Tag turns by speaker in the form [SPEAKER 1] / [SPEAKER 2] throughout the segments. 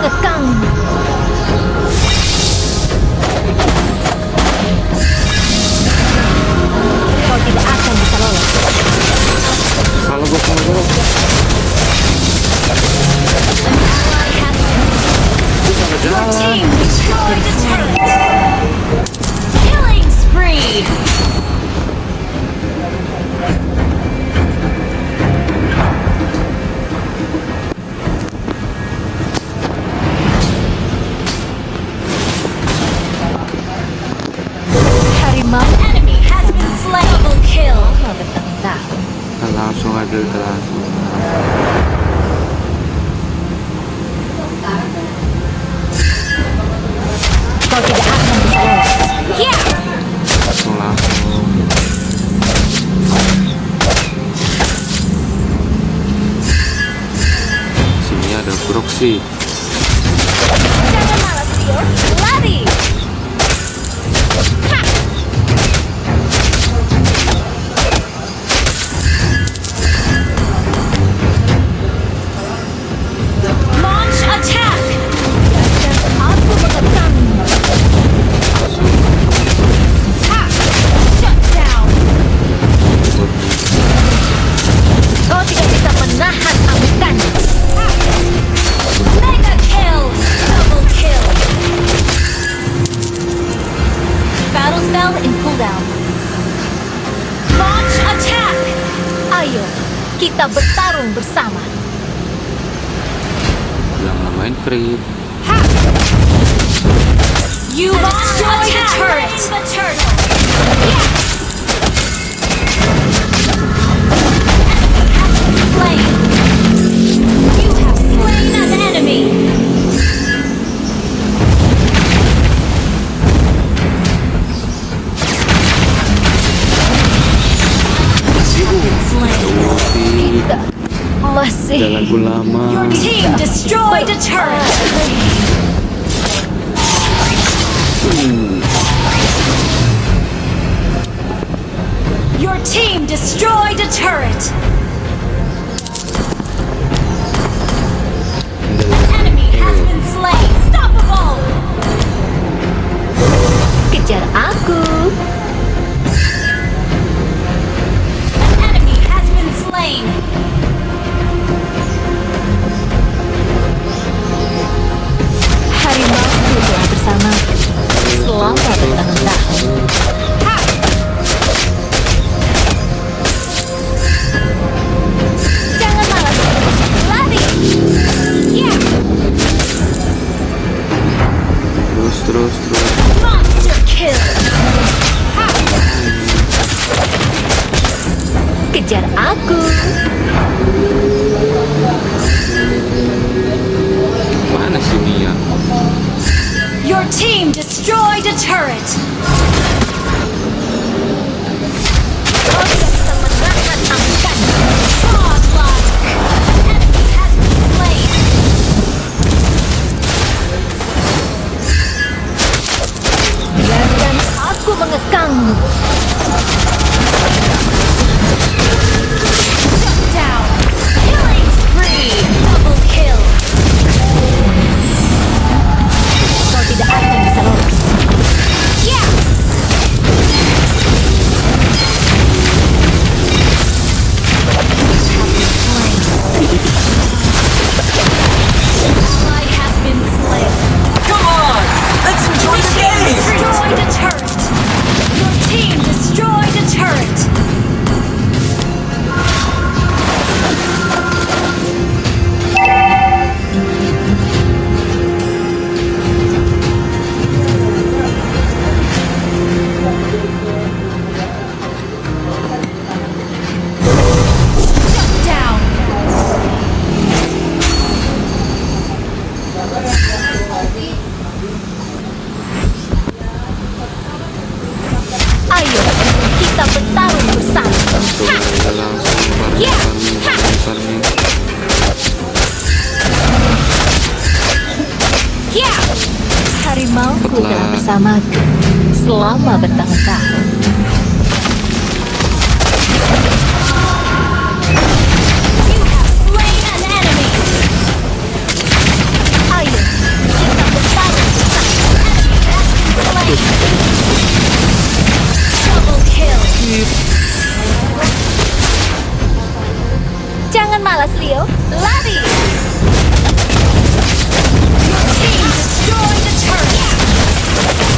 [SPEAKER 1] mengekang. Kau tidak akan bisa lolos.
[SPEAKER 2] Kalau gue
[SPEAKER 3] Your team destroyed the turret. Killing spree.
[SPEAKER 1] Harimau
[SPEAKER 3] Enemy has been slain. Double kill.
[SPEAKER 1] bertahun-tahun.
[SPEAKER 2] kita langsung aja kita langsung.
[SPEAKER 1] Kau tidak akan bisa lolos.
[SPEAKER 3] Yeah.
[SPEAKER 2] Langsung. Sini ada proxy.
[SPEAKER 3] Jangan malas, Tio. Lari. Ha. Launch attack.
[SPEAKER 1] Aku mengekang.
[SPEAKER 3] Ha. Shut down.
[SPEAKER 1] Kau tidak bisa menahan amukan.
[SPEAKER 3] Ha. Mega kill. Double kill.
[SPEAKER 1] Battle spell in cooldown.
[SPEAKER 3] Launch attack.
[SPEAKER 1] Ayo, kita bertarung bersama.
[SPEAKER 2] Jangan main creep.
[SPEAKER 3] Ha. You destroy the turret. The turtle. Yeah. Slain. You have slain an enemy.
[SPEAKER 1] Tidak. Masih.
[SPEAKER 2] Ada lagu lama.
[SPEAKER 3] Your team destroyed a turret. Your team destroyed a turret. Enemy has been slain. Stoppable.
[SPEAKER 1] Kejar aku.
[SPEAKER 3] An enemy has been slain.
[SPEAKER 1] Harimauku telah bersama selama bertahun-tahun.
[SPEAKER 3] Ha. Jangan malas. Lari. Yeah.
[SPEAKER 2] Terus.
[SPEAKER 3] Monster kill. Ha.
[SPEAKER 1] Kejar aku.
[SPEAKER 2] Mana sih Mia?
[SPEAKER 3] Your team destroyed a turret.
[SPEAKER 1] Kau tidak bisa menahan amukan.
[SPEAKER 3] Godlike. Enemy has been slain.
[SPEAKER 1] Biarkan aku mengekangmu.
[SPEAKER 3] Shut down. Killing spree. Double kill.
[SPEAKER 1] Kau tidak akan bisa lolos.
[SPEAKER 3] Yeah. Ally has been slain.
[SPEAKER 4] Come on! Let's enjoy the game!
[SPEAKER 3] Destroyed a turret. Your team destroyed a turret. Shut down.
[SPEAKER 1] Ayo, kita bertarung bersama.
[SPEAKER 2] Langsung aja langsung
[SPEAKER 3] Yeah.
[SPEAKER 2] farming.
[SPEAKER 3] Yeah.
[SPEAKER 1] Harimauku
[SPEAKER 2] Cepatlah.
[SPEAKER 1] telah bersamaku selama bertahun-tahun.
[SPEAKER 3] You have slain an enemy.
[SPEAKER 1] Ayo, Jangan malas, Leo. Lari!
[SPEAKER 3] Team destroy the turret.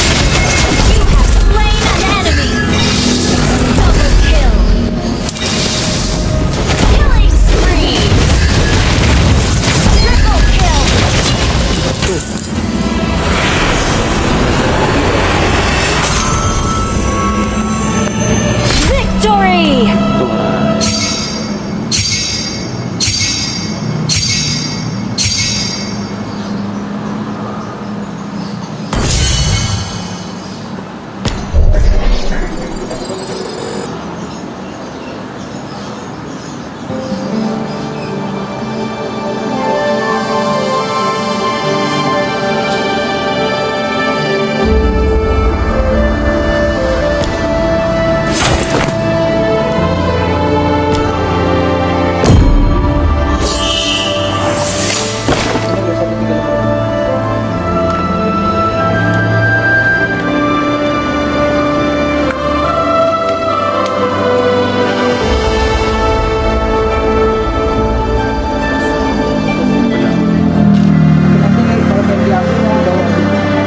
[SPEAKER 3] You have slain an enemy. Double kill. Killing spree. Triple kill. Victory!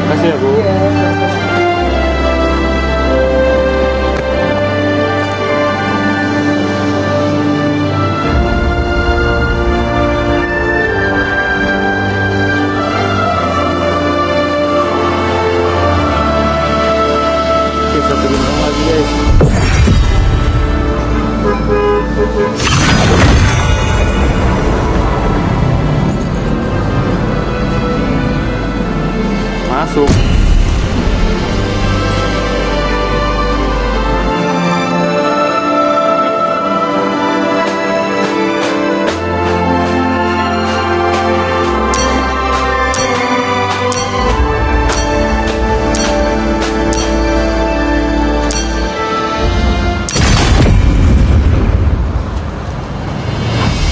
[SPEAKER 2] Kasih ya, Bu. Oke, satu bintang lagi, guys. Masuk.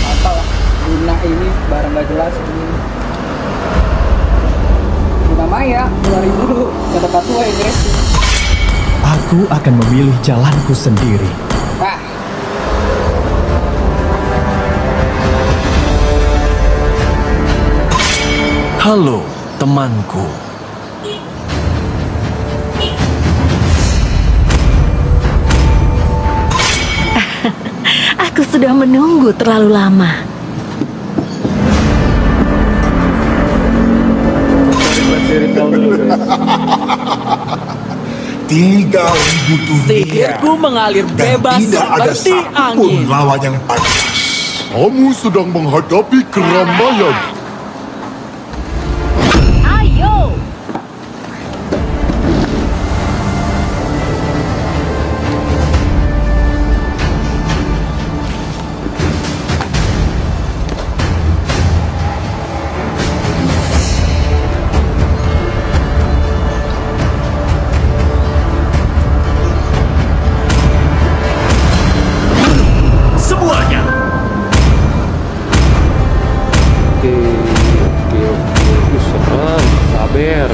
[SPEAKER 5] Apalah Luna ini barang gak jelas ini. Luna Maya keluarin dulu kata tua ya guys.
[SPEAKER 6] Aku akan memilih jalanku sendiri.
[SPEAKER 5] Ah,
[SPEAKER 7] Halo, temanku.
[SPEAKER 1] Aku sudah menunggu terlalu lama.
[SPEAKER 2] Cerita dulu, guys.
[SPEAKER 8] 3.000 dunia
[SPEAKER 4] Sihirku mengalir
[SPEAKER 8] dan
[SPEAKER 4] bebas
[SPEAKER 8] tidak ada
[SPEAKER 4] seperti
[SPEAKER 8] satupun
[SPEAKER 4] angin.
[SPEAKER 8] lawan yang pantas. Kamu sedang menghadapi keramaian.
[SPEAKER 1] Ayo!
[SPEAKER 7] Semuanya.
[SPEAKER 2] Oke. Serem, sabar.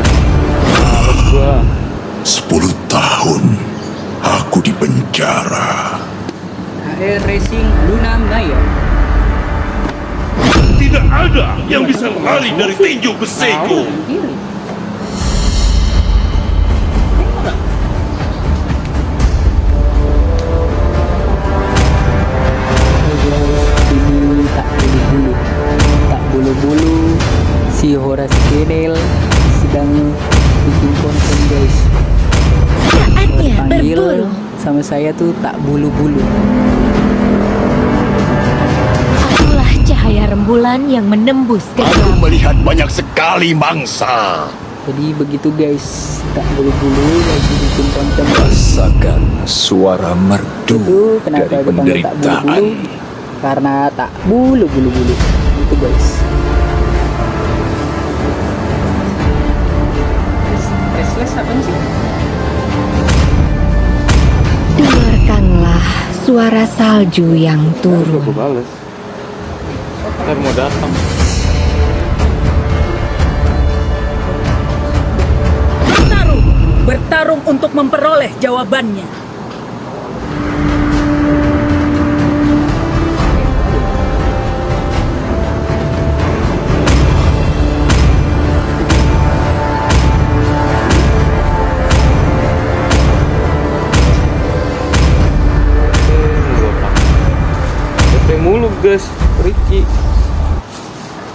[SPEAKER 2] Males gua.
[SPEAKER 8] 10 tahun aku di penjara.
[SPEAKER 5] HR Racing Luna Maya.
[SPEAKER 7] Tidak ada yang bisa lari dari tinju besiku.
[SPEAKER 5] Kiri. Ini tak bulu-bulu, tak bulu-bulu. Si Horace Kenel sedang bikin konten guys.
[SPEAKER 1] Saatnya
[SPEAKER 5] Panggil
[SPEAKER 1] berburu.
[SPEAKER 5] sama saya tuh tak bulu-bulu.
[SPEAKER 1] Akulah cahaya rembulan yang menembus ke
[SPEAKER 7] Aku
[SPEAKER 1] dalam.
[SPEAKER 7] melihat banyak sekali mangsa.
[SPEAKER 5] Jadi begitu guys, tak bulu-bulu lagi bikin konten.
[SPEAKER 7] Rasakan suara merdu
[SPEAKER 5] Itu kenapa
[SPEAKER 7] dari
[SPEAKER 5] dipanggil tak
[SPEAKER 7] penderitaan.
[SPEAKER 5] bulu-bulu? Karena tak bulu-bulu. Itu guys. Restless apa sih?
[SPEAKER 1] Dengarkanlah suara salju yang
[SPEAKER 2] Udah
[SPEAKER 1] turun.
[SPEAKER 2] gua bales. Ntar mau datang.
[SPEAKER 9] bertarung untuk memperoleh jawabannya.
[SPEAKER 2] Mulu guys, Ricky.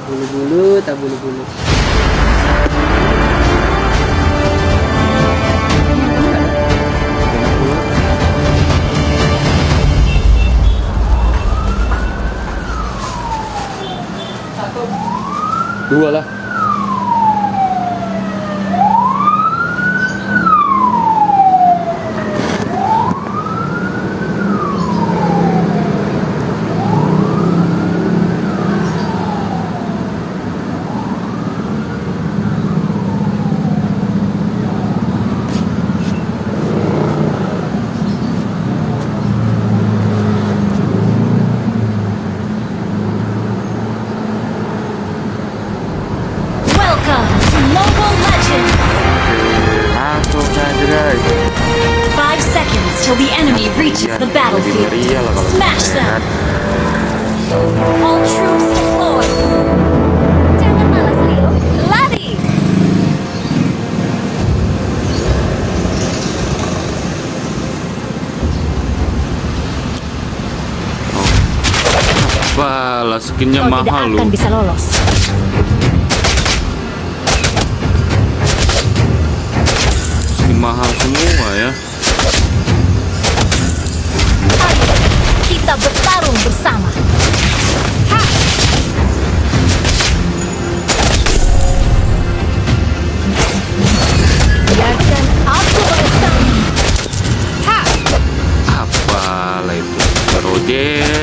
[SPEAKER 5] Bulu-bulu, tak bulu-bulu.
[SPEAKER 2] Dua lah.
[SPEAKER 3] Welcome to Mobile Legends!
[SPEAKER 2] Langsung saja guys.
[SPEAKER 3] 5 seconds till the enemy reaches the battlefield. Smash them! All troops deployed!
[SPEAKER 1] Jangan malas, Leo. Lari!
[SPEAKER 2] Apalah, skinnya
[SPEAKER 1] Kau tidak
[SPEAKER 2] mahal
[SPEAKER 1] akan
[SPEAKER 2] loh.
[SPEAKER 1] bisa lolos.
[SPEAKER 2] Skin mahal semua ya.
[SPEAKER 1] Ayo, kita bertarung bersama. Ha! Biarkan aku bersama. Ha!
[SPEAKER 2] Apalah itu.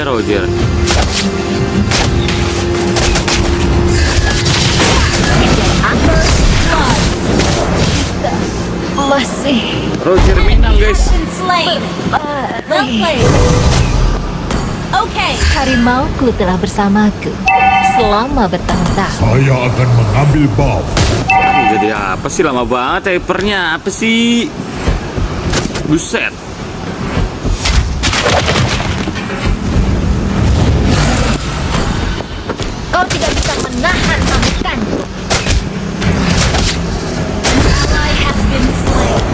[SPEAKER 2] Roger.
[SPEAKER 1] Masih
[SPEAKER 2] Roger menang guys.
[SPEAKER 3] Has been slain! Well played! Okay,
[SPEAKER 1] harimauku telah bersamaku selama bertahun-tahun.
[SPEAKER 8] Saya akan mengambil buff.
[SPEAKER 2] Jadi apa sih, lama banget hypernya, apa sih? Buset.
[SPEAKER 1] Kau tidak bisa menahan amukanku.
[SPEAKER 3] ally has been slain.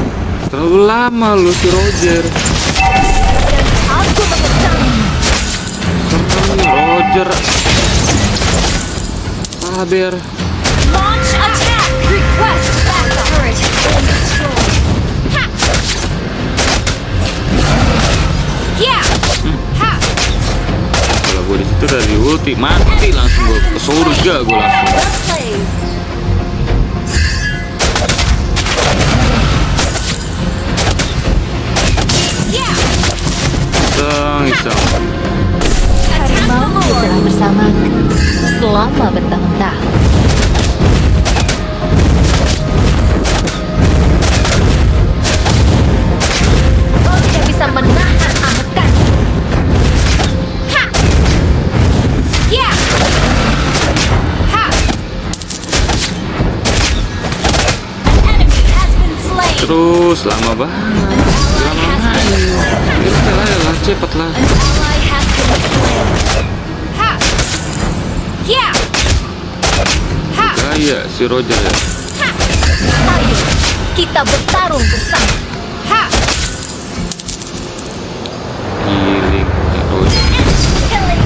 [SPEAKER 2] Terlalu lama lu si Roger.
[SPEAKER 1] Dan aku mengetahui.
[SPEAKER 2] Roger. Sabar.
[SPEAKER 3] Launch attack! Request backup! Turret has been destroyed. Ha! Yeah! Ha!
[SPEAKER 2] Kalau gue disitu dari ulti mati langsung, gue ke surga gue langsung.
[SPEAKER 1] Well played.
[SPEAKER 3] Yeah!
[SPEAKER 2] Iseng.
[SPEAKER 1] Harimauku telah bersamaku selama bertahun-tahun. Kau tidak bisa menahan amukanku.
[SPEAKER 3] Ha! Yeah! Ha! An enemy has been slain.
[SPEAKER 2] Terus lama banget. Lah, cepet lah.
[SPEAKER 3] An ally has been slain. Ha! Yeah! Ha!
[SPEAKER 2] Gaya si Roger ya.
[SPEAKER 3] Ha!
[SPEAKER 1] Ayo, kita bertarung bersama.
[SPEAKER 3] Ha!
[SPEAKER 2] Giling ya Roger.
[SPEAKER 3] Killing!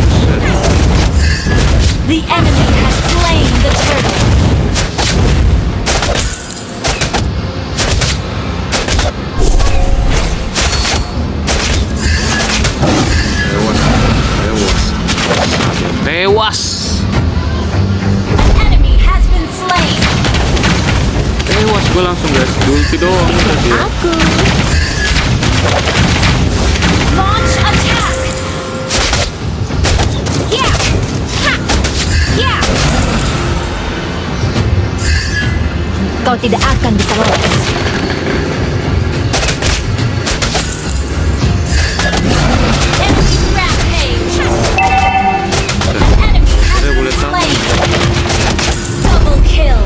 [SPEAKER 3] The enemy has slain the turtle.
[SPEAKER 2] Tewas.
[SPEAKER 3] An enemy has been slain.
[SPEAKER 2] Tewas gue langsung guys. Ulti doang tadi.
[SPEAKER 1] Aku
[SPEAKER 3] Launch attack. Yeah. Ha. Yeah.
[SPEAKER 1] kau tidak akan bisa lolos.
[SPEAKER 3] Enemy rampage. Enemy has been slain. Double kill.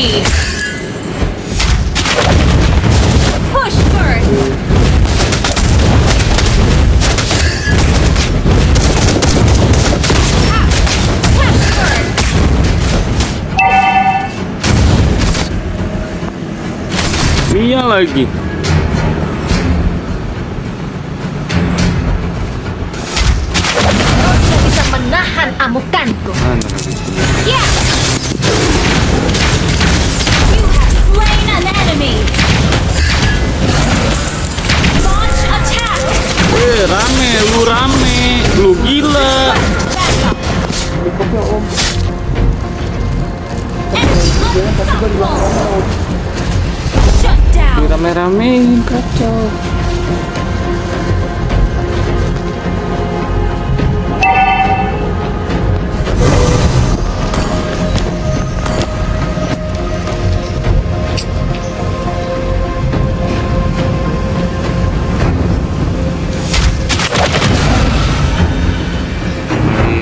[SPEAKER 3] enemy. Push first. Push first.
[SPEAKER 2] Mia lagi.
[SPEAKER 1] Kau tidak bisa menahan amukanku.
[SPEAKER 2] Mana lagi sih?
[SPEAKER 3] Yeah. You have slain an enemy. Launch attack.
[SPEAKER 2] Rame, lu gila.
[SPEAKER 3] Back up. Enemy unstoppable. Shut down.
[SPEAKER 2] Rame-ramein kacau.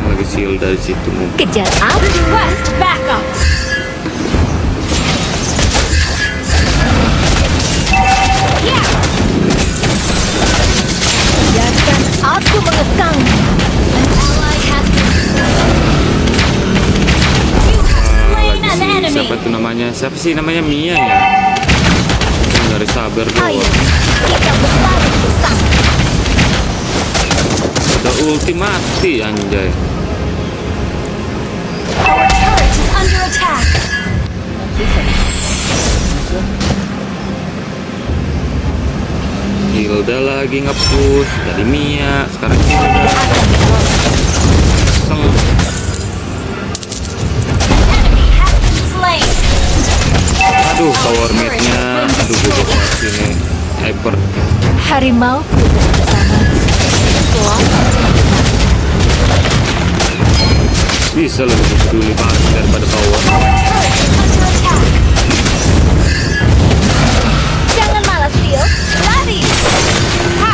[SPEAKER 2] Lagi shield dari situ mau.
[SPEAKER 1] Kejar aku.
[SPEAKER 3] Request backup. Yeah.
[SPEAKER 1] Biarkan aku mengekang.
[SPEAKER 3] An ally has been slain. You have slain an enemy.
[SPEAKER 2] Siapa tuh namanya? Siapa sih namanya? Mia ya? Dari sabar
[SPEAKER 1] Ayo,
[SPEAKER 2] doang.
[SPEAKER 1] kita bertarung bersama.
[SPEAKER 2] Udah ulti mati anjay.
[SPEAKER 3] Our turret is under attack.
[SPEAKER 2] Hilda lagi nge-push dari Mia, sekarang Hilda.
[SPEAKER 3] Enemy has been slain.
[SPEAKER 2] Aduh, power mid-nya. Aduh, gue sini. Hyper.
[SPEAKER 1] Harimau tidak bersama.
[SPEAKER 2] Bisa lebih peduli banget daripada power.
[SPEAKER 3] Turret is under attack.
[SPEAKER 1] Jangan malas, Tio. Lari.
[SPEAKER 3] Ha!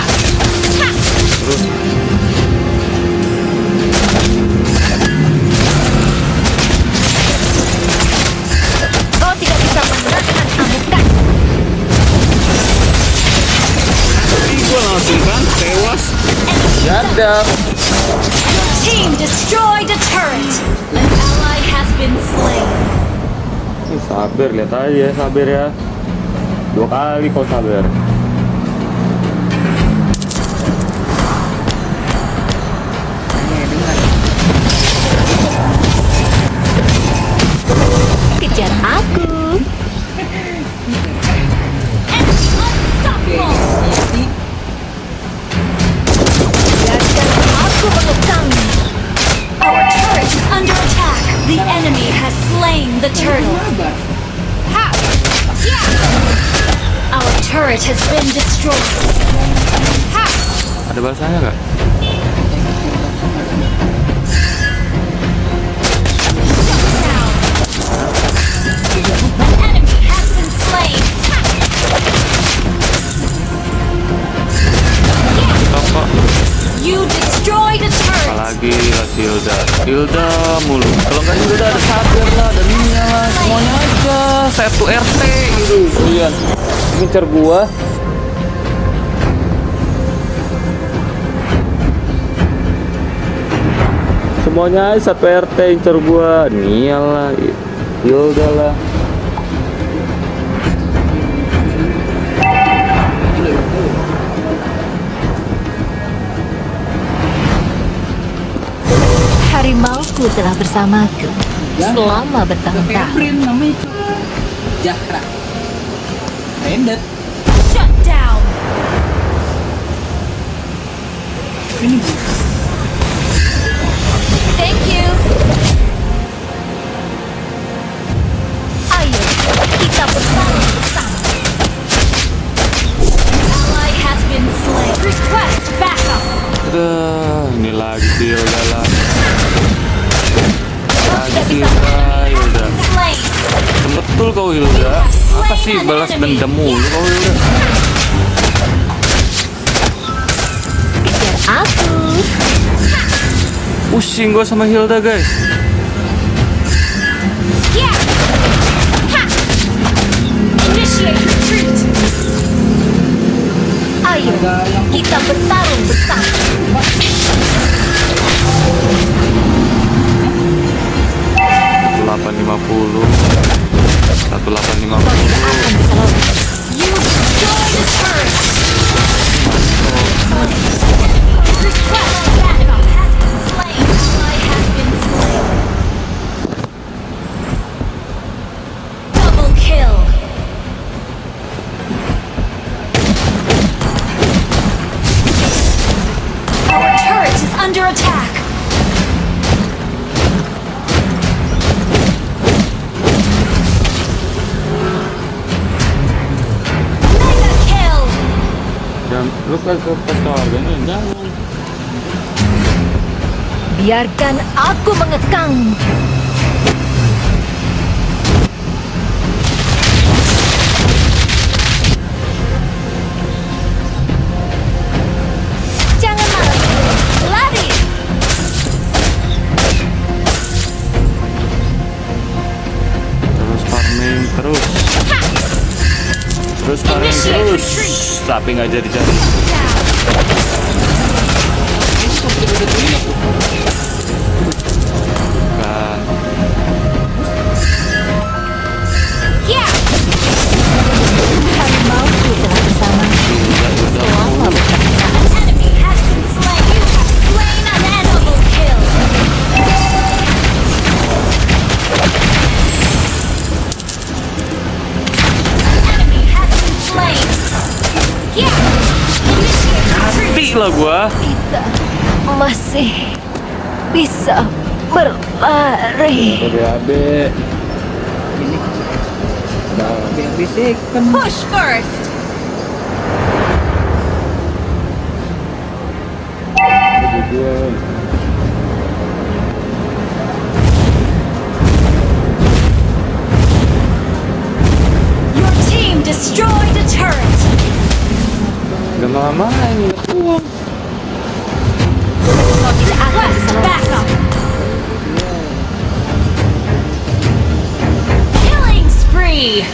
[SPEAKER 3] Ha!
[SPEAKER 2] Terus
[SPEAKER 1] Kau tidak bisa menahan amukan.
[SPEAKER 2] gue langsung kan tewas. Jadap.
[SPEAKER 3] Your team destroyed a turret. An ally has been slain.
[SPEAKER 2] Sabar, lihat aja, sabar ya. 2 kali kau sabar.
[SPEAKER 1] Kejar aku.
[SPEAKER 3] Enemy unstoppable.
[SPEAKER 1] Biarkan aku mengekang.
[SPEAKER 3] Our turret is under attack. The enemy has slain the turtle. Ha! Yeah! Our turret has been destroyed. Ha!
[SPEAKER 2] Ada bahasanya nggak?
[SPEAKER 3] Down. An enemy has been slain. Ha!
[SPEAKER 2] Toko.
[SPEAKER 3] You destroyed a turret.
[SPEAKER 2] Apalagi lah si Hilda. Hilda mulu. Kalau nggak Hilda ada sabar lah, ada Mia lah, semuanya aja. Satu RT gitu. Lihat, ngincer gua. Semuanya aja satu RT ngincer gua. Mia lah, Hilda lah.
[SPEAKER 1] Harimauku telah bersamaku selama bertahun-tahun.
[SPEAKER 5] Brand namanya itu Jahra. Rendet.
[SPEAKER 3] Shut down.
[SPEAKER 5] Ini
[SPEAKER 1] Thank you. Ayo, kita bertarung bersama.
[SPEAKER 3] Ally has been slain. Request backup.
[SPEAKER 2] Aduh, ini lagi si Hilda lah. Lagi si
[SPEAKER 1] bisa
[SPEAKER 2] Hilda, Hilda.
[SPEAKER 3] Slain.
[SPEAKER 2] Betul kau Hilda. Apa sih balas dendam mulu kau Hilda?
[SPEAKER 1] Kejar aku.
[SPEAKER 2] Pusing gua sama Hilda guys.
[SPEAKER 3] Yeah. Ha!
[SPEAKER 1] bertarung bersama.
[SPEAKER 2] 1850.
[SPEAKER 1] Kau tidak akan bisa lolos.
[SPEAKER 3] You destroy the turret. Request backup has been slain. Ally has been slain. Double kill. Our turret is under attack. Mega kill.
[SPEAKER 2] Dan lu ke harganya jangan.
[SPEAKER 1] Biarkan aku mengekang. Jangan malas, lari.
[SPEAKER 2] Terus farming terus. Terus farming terus. Tapi nggak jadi. Kan.
[SPEAKER 3] Yeah.
[SPEAKER 1] Harimauku telah bersama. Selama
[SPEAKER 3] An enemy has been slain. You have slain an double kill. Enemy has been slain. Yeah. Initiate retreat.
[SPEAKER 2] Mati lah gua.
[SPEAKER 1] kita masih bisa berlari.
[SPEAKER 2] Abe.
[SPEAKER 5] Biar fisik kan.
[SPEAKER 9] Push first.
[SPEAKER 3] Your team destroyed a turret.
[SPEAKER 2] Udah lama ini uang.
[SPEAKER 1] Kau tidak akan
[SPEAKER 3] Request
[SPEAKER 1] bisa lolos.
[SPEAKER 3] backup. Killing spree.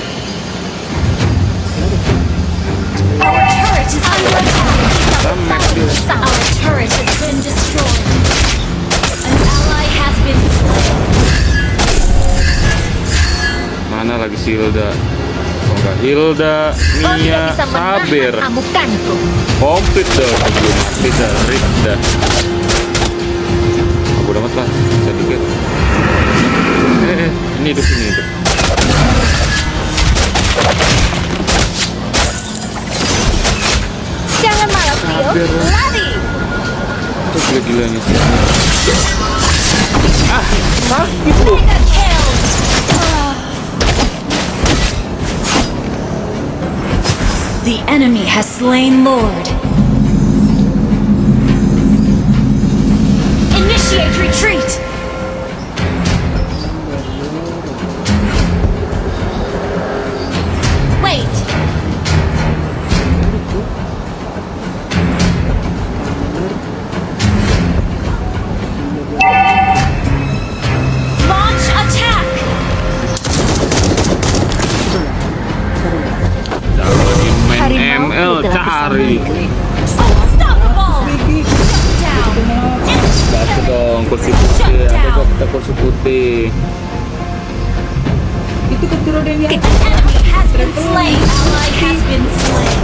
[SPEAKER 3] Our turret is under attack. Our turret has been destroyed. An ally has been slain.
[SPEAKER 2] Mana lagi si Hilda? Oh enggak, Hilda,
[SPEAKER 1] Kau tidak
[SPEAKER 2] Mia,
[SPEAKER 1] bisa
[SPEAKER 2] Sabir.
[SPEAKER 1] menahan amukanku.
[SPEAKER 2] Komplit dah, belum mati dah, rip dah. Aku dapat lah, bisa dikit. Ini hidup, ini hidup.
[SPEAKER 1] Jangan malas, Rio.
[SPEAKER 2] Sabir.
[SPEAKER 1] Lari.
[SPEAKER 2] Itu gila-gila nih sih.
[SPEAKER 3] Mega kill. The enemy has slain Lord. Initiate retreat. Wait. Launch attack.
[SPEAKER 2] Lagi main
[SPEAKER 1] Harimauku
[SPEAKER 2] ML,
[SPEAKER 1] telah
[SPEAKER 2] cari.
[SPEAKER 1] bersama.
[SPEAKER 3] Unstoppable. Down.
[SPEAKER 2] Baca dong, kursi putih. Ada kok kita kursi putih.
[SPEAKER 5] Itu keturunan yang
[SPEAKER 3] An enemy has been slain. Ally has been slain.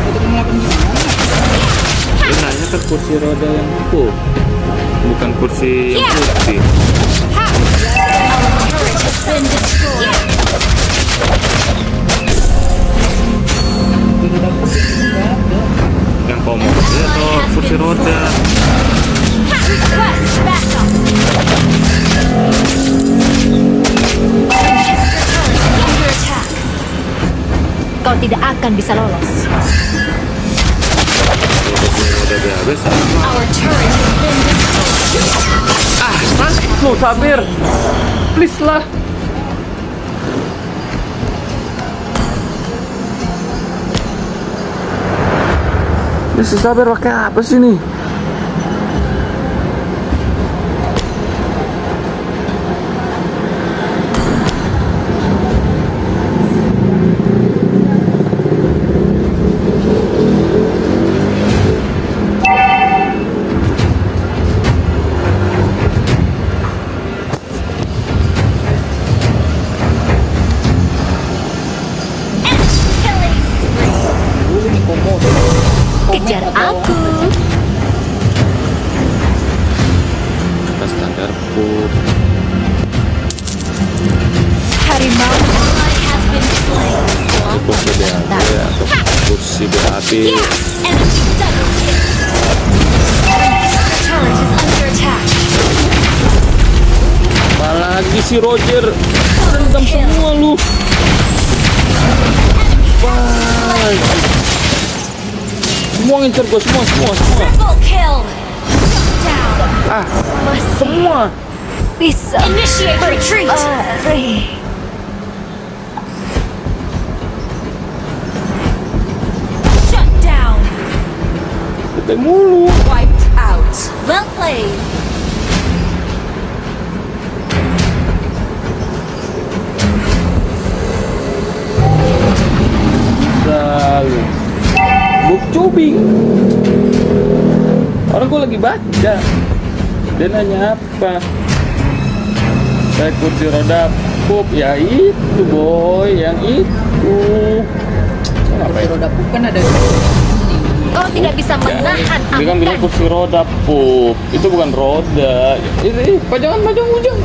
[SPEAKER 2] Lu nanya ke kursi roda yang full, bukan kursi yang putih.
[SPEAKER 3] Our turret has been destroyed.
[SPEAKER 2] Yang komodnya atau kursi roda?
[SPEAKER 3] Request backup. Under attack.
[SPEAKER 1] Kau tidak akan bisa lolos.
[SPEAKER 2] Kursi roda udah habis.
[SPEAKER 3] Our turret has been destroyed.
[SPEAKER 2] Lu Sabir, please lah. Ini si Sabir pakai apa sih nih? Pup.
[SPEAKER 1] Harimau
[SPEAKER 3] Ally has been slain.
[SPEAKER 2] Kursi BHP atau kursi BHP.
[SPEAKER 3] Enemy double kill. Our turret is under attack.
[SPEAKER 2] Apalagi si Roger, rendam semua lu. Wah, semua ngincer gua, semua.
[SPEAKER 3] Triple kill. Down.
[SPEAKER 2] Semua.
[SPEAKER 1] bisa
[SPEAKER 3] Initiate retreat.
[SPEAKER 1] berlari.
[SPEAKER 3] Shut down.
[SPEAKER 2] Kita mulu.
[SPEAKER 3] Wiped out. Well played.
[SPEAKER 2] Lalu Buk cubing. Orang gua lagi baca. Dia nanya apa? Saya kursi roda pup. Ya itu boy, yang itu.
[SPEAKER 5] Kursi roda pup kan ada
[SPEAKER 1] Kau tidak bisa menahan
[SPEAKER 2] Dia kan bilang
[SPEAKER 1] amukan.
[SPEAKER 2] kursi roda pup. Itu bukan roda. Ini pajangan ujung.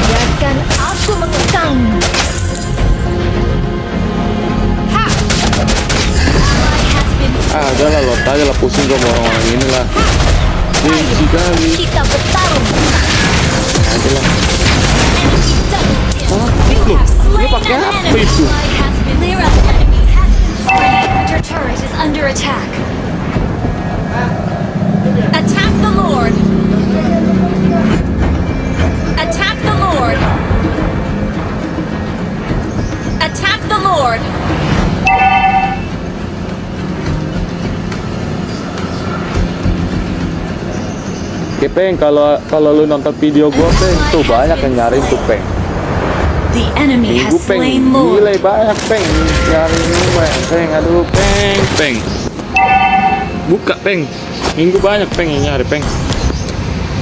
[SPEAKER 1] Biarkan aku mengekang.
[SPEAKER 3] Ally has been
[SPEAKER 2] Udah lah, lot aja lah, pusing gua sama orang-orang ini lah. Benci kali.
[SPEAKER 1] Kita bertarung.
[SPEAKER 2] Aja lah.
[SPEAKER 3] You have slain
[SPEAKER 2] Ini pakai
[SPEAKER 3] an
[SPEAKER 2] apa
[SPEAKER 3] enemy.
[SPEAKER 2] itu?
[SPEAKER 3] Ally has been their enemy has been slain. Your turret is under attack. Attack the Lord. Attack the Lord. Attack the Lord.
[SPEAKER 2] Oke, Peng, kalau lu nonton video gua, Peng, tuh banyak yang nyariin tuh, Peng.
[SPEAKER 3] The enemy has
[SPEAKER 2] Minggu, Peng,
[SPEAKER 3] slain
[SPEAKER 2] gila
[SPEAKER 3] Lord.
[SPEAKER 2] banyak, Peng, nyariin lu, Peng, aduh, Peng. Buka, Peng. Minggu banyak, Peng, yang nyari, Peng.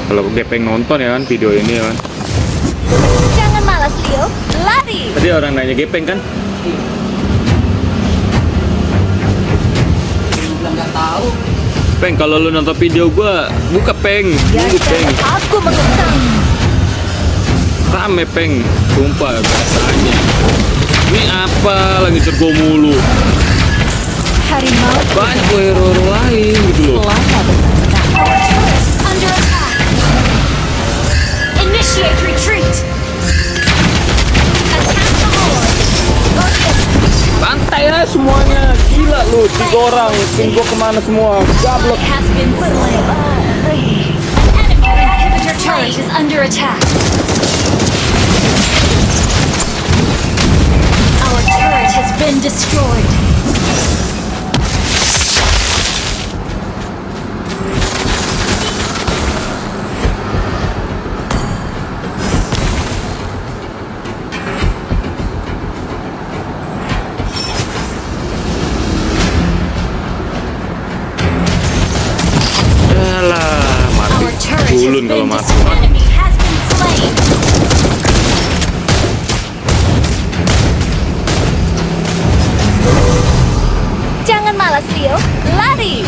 [SPEAKER 2] Kalau Gepeng nonton ya kan video ini ya kan.
[SPEAKER 1] Jangan malas, Leo. Lari.
[SPEAKER 2] Tadi orang nanya Gepeng kan?
[SPEAKER 5] bilang nggak tahu.
[SPEAKER 2] Peng, kalau lu nonton video gua, buka, Peng. Minggu, Peng.
[SPEAKER 1] Biarkan aku mengekang.
[SPEAKER 2] Rame, Peng. Sumpah biasanya. Ini apa lagi cergo mulu?
[SPEAKER 1] Harimau
[SPEAKER 2] Banyak hero lain gitu loh.
[SPEAKER 1] lama benar-benar.
[SPEAKER 3] Our turret is under attack. Initiate retreat. Attack the Lord.
[SPEAKER 2] Bantai ya semuanya. Gila lu, 3 orang. Tim gua kemana semua? Gablok.
[SPEAKER 3] Has been slain. Enemy inhibitor turret is under attack. Our turret has been destroyed.
[SPEAKER 2] Yalah, mati.
[SPEAKER 3] Our turret has
[SPEAKER 2] Ulun kalau
[SPEAKER 3] been
[SPEAKER 2] mati.
[SPEAKER 3] destroyed. Enemy has been slain.
[SPEAKER 1] Jangan malas, Leo. Lari.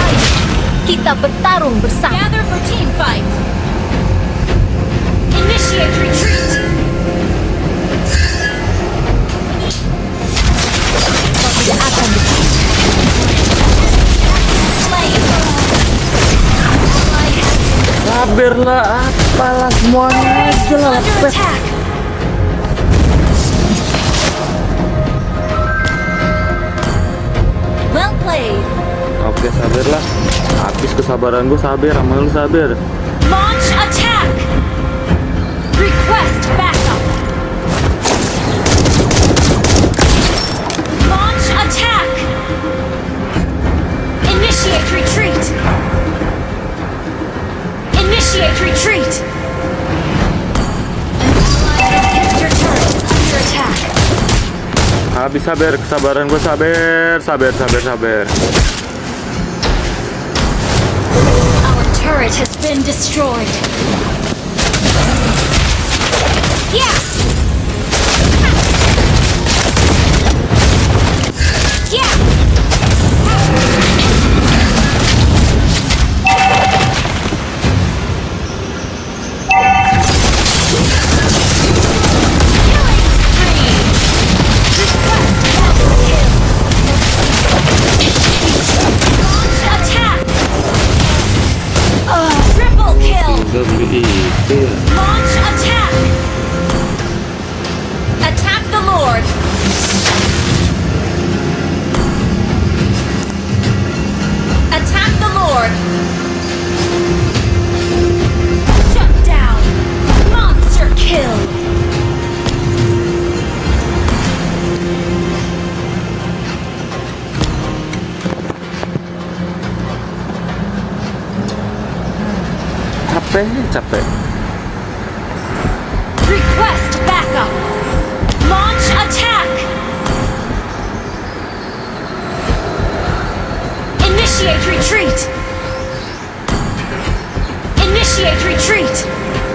[SPEAKER 1] Ayo, kita bertarung bersama.
[SPEAKER 3] Gather for team fight. Initiate retreat.
[SPEAKER 1] Kau tidak akan bisa.
[SPEAKER 3] Slain.
[SPEAKER 2] Sabarlah, apalah semuanya aja lah.
[SPEAKER 3] Under attack. Well played.
[SPEAKER 2] Oke, sabarlah. Habis kesabaran gua, sabar. Sama lu sabar.
[SPEAKER 3] Launch attack. Request backup. Launch attack. Initiate retreat. Initiate retreat. Inhibitor turret is under attack.
[SPEAKER 2] Habis sabar, kesabaran gua sabar.
[SPEAKER 3] Our turret has been destroyed. Yes!
[SPEAKER 2] capek.
[SPEAKER 3] Request backup. Launch attack. Initiate retreat. Initiate retreat.